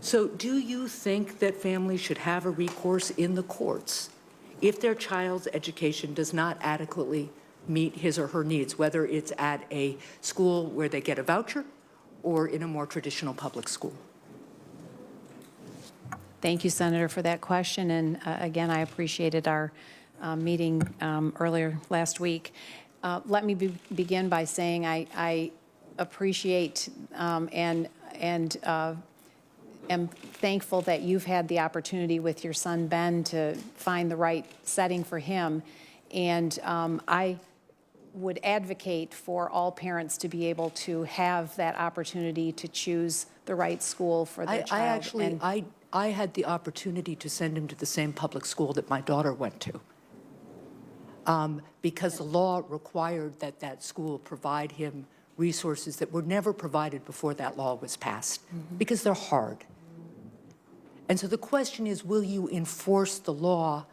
So do you think that families should have a recourse in the courts if their child's education does not adequately meet his or her needs, whether it's at a school where they get a voucher or in a more traditional public school? Thank you, Senator, for that question. And again, I appreciated our meeting earlier last week. Let me begin by saying I appreciate and am thankful that you've had the opportunity with your son, Ben, to find the right setting for him. And I would advocate for all parents to be able to have that opportunity to choose the right school for their child. I had the opportunity to send him to the same public school that my daughter went to, because the law required that that school provide him resources that were never provided before that law was passed, because they're hard. And so the question is, will you enforce the law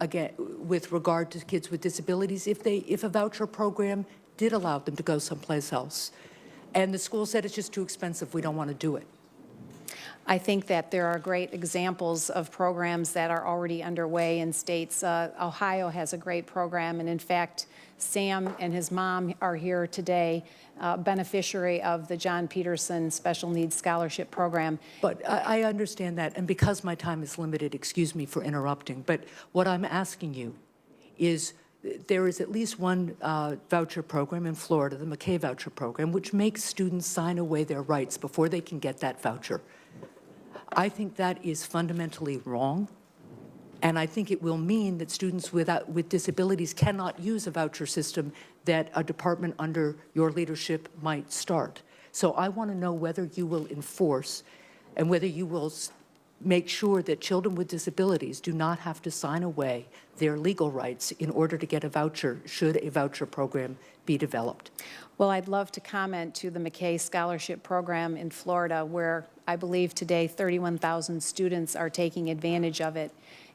again with regard to kids with disabilities if a voucher program did allow them to go someplace else, and the school said it's just too expensive, we don't want to do it? I think that there are great examples of programs that are already underway in states. Ohio has a great program, and in fact, Sam and his mom are here today, beneficiary of the John Peterson Special Needs Scholarship Program. But I understand that, and because my time is limited, excuse me for interrupting, but what I'm asking you is, there is at least one voucher program in Florida, the McKay voucher program, which makes students sign away their rights before they can get that voucher. I think that is fundamentally wrong, and I think it will mean that students with disabilities cannot use a voucher system that a department under your leadership might start. So I want to know whether you will enforce and whether you will make sure that children with disabilities do not have to sign away their legal rights in order to get a voucher, should a voucher program be developed. Well, I'd love to comment to the McKay Scholarship Program in Florida, where I believe today 31,000 students are taking advantage of it.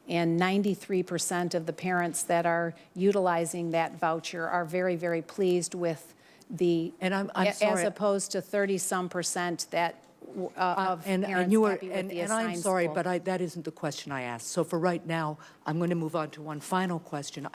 And 93% of the parents that are utilizing that voucher are very, very pleased with the, and I'm sorry, as opposed to 30-some% that of and parents you are, happy with the and assigned I'm sorry, school. but that isn't the question I asked. So for right now, I'm going to move on to one final question.